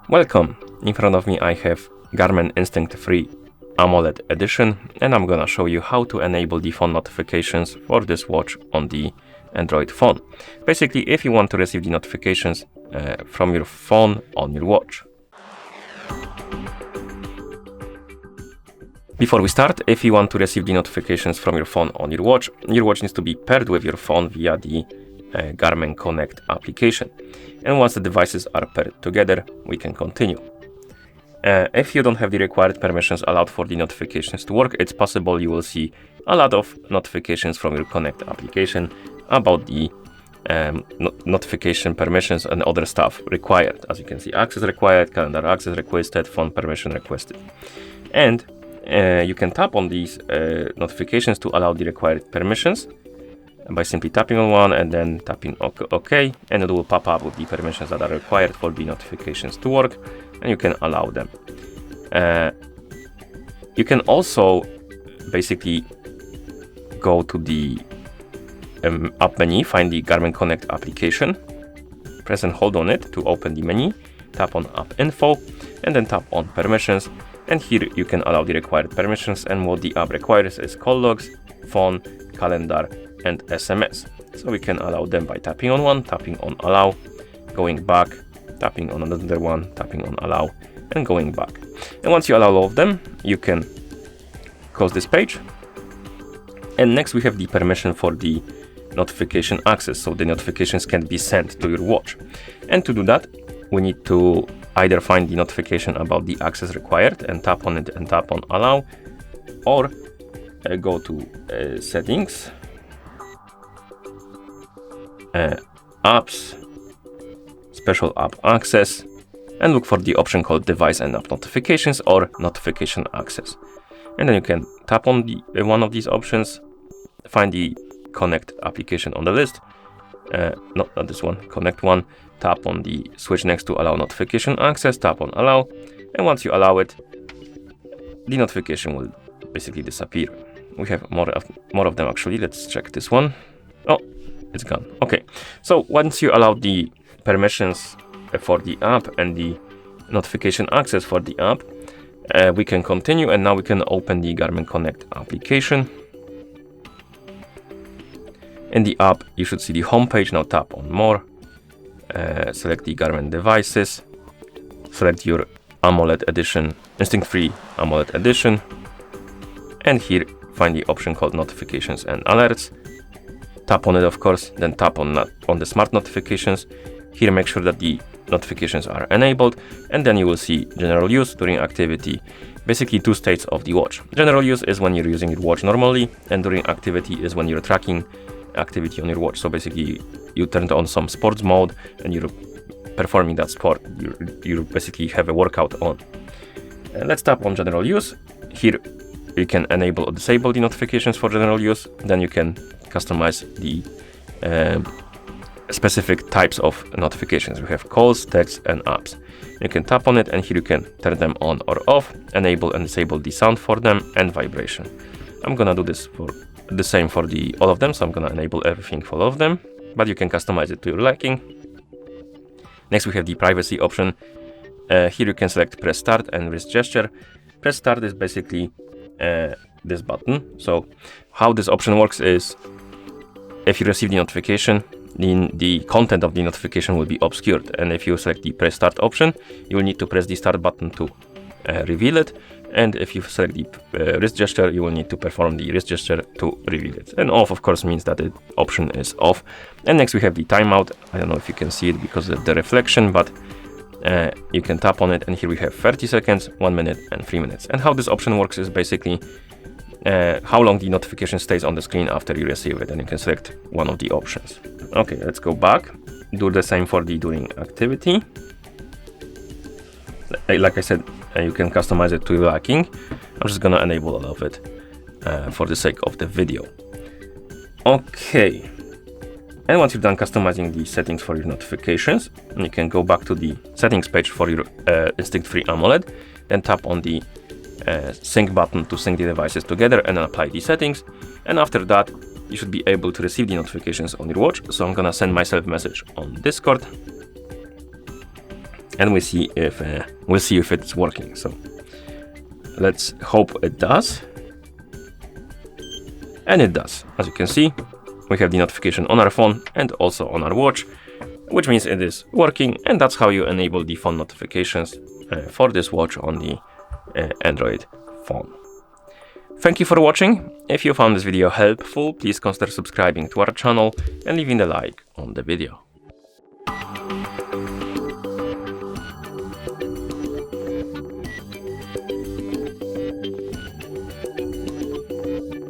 Welcome! In front of me I have Garmin Instinct 3 AMOLED edition, and I'm gonna show you how to enable the phone notifications for this watch on the Android phone. Basically, if you want to receive the notifications from your phone on your watch. Before we start, if you want to receive the notifications from your phone on your watch needs to be paired with your phone via the Garmin Connect application. And once the devices are paired together, we can continue. If you don't have the required permissions allowed for the notifications to work, it's possible you will see a lot of notifications from your Connect application about the notification permissions and other stuff required. As you can see, access required, calendar access requested, phone permission requested. And you can tap on these notifications to allow the required permissions by simply tapping on one and then tapping OK, and it will pop up with the permissions that are required for the notifications to work, and you can allow them. You can also basically go to the app menu, find the Garmin Connect application, press and hold on it to open the menu, tap on App Info, and then tap on Permissions. And here you can allow the required permissions, and what the app requires is call logs, phone, calendar, and SMS. So we can allow them by tapping on one, tapping on allow, going back, tapping on another one, tapping on allow, and going back. And once you allow all of them, you can close this page. And next we have the permission for the notification access, so the notifications can be sent to your watch. And to do that, we need to either find the notification about the access required and tap on it and tap on allow, or go to settings, apps, special app access, and look for the option called device and app notifications or notification access. And then you can tap on the one of these options, find the Connect application on the list, not this one, Connect one, tap on the switch next to allow notification access, tap on allow, and once you allow it, the notification will basically disappear. We have more of them actually. Let's check this one. Oh, it's gone. Okay, so once you allow the permissions for the app and the notification access for the app, we can continue, and now we can open the Garmin Connect application. In the app, you should see the home page. Now tap on more, select the Garmin devices, select your AMOLED edition, Instinct 3 AMOLED edition, and here find the option called notifications and alerts. Tap on it, of course, then tap on the smart notifications. Here make sure that the notifications are enabled, and then you will see general use, during activity, basically two states of the watch. General use is when you're using your watch normally, and during activity is when you're tracking activity on your watch. So basically you turned on some sports mode and you're performing that sport. You basically have a workout on. Let's tap on general use. Here you can enable or disable the notifications for general use. Then you can customize the specific types of notifications. We have calls, texts, and apps. You can tap on it, and here you can turn them on or off, enable and disable the sound for them, and vibration. I'm gonna do this for the same for all of them, so I'm gonna enable everything for all of them, but you can customize it to your liking. Next we have the privacy option. Here you can select press start and wrist gesture. Press start is basically this button. So how this option works is, if you receive the notification, the content of the notification will be obscured, and if you select the press start option, you will need to press the start button to reveal it, and if you select the wrist gesture, you will need to perform the wrist gesture to reveal it. And off, of course, means that the option is off. And next we have the timeout. I don't know if you can see it because of the reflection, but you can tap on it, and here we have 30 seconds, 1 minute, and 3 minutes. And how this option works is basically how long the notification stays on the screen after you receive it, and you can select one of the options. Okay, let's go back. Do the same for the during activity. Like I said, you can customize it to your liking. I'm just gonna enable all of it for the sake of the video. Okay, and once you're done customizing the settings for your notifications, you can go back to the settings page for your Instinct 3 AMOLED, then tap on the sync button to sync the devices together, and then apply the settings. And after that, you should be able to receive the notifications on your watch. So I'm gonna send myself a message on Discord. and we'll see if it's working. So let's hope it does. And it does. As you can see, we have the notification on our phone and also on our watch, which means it is working, and that's how you enable the phone notifications for this watch on the Android phone. Thank you for watching. If you found this video helpful, please consider subscribing to our channel and leaving a like on the video.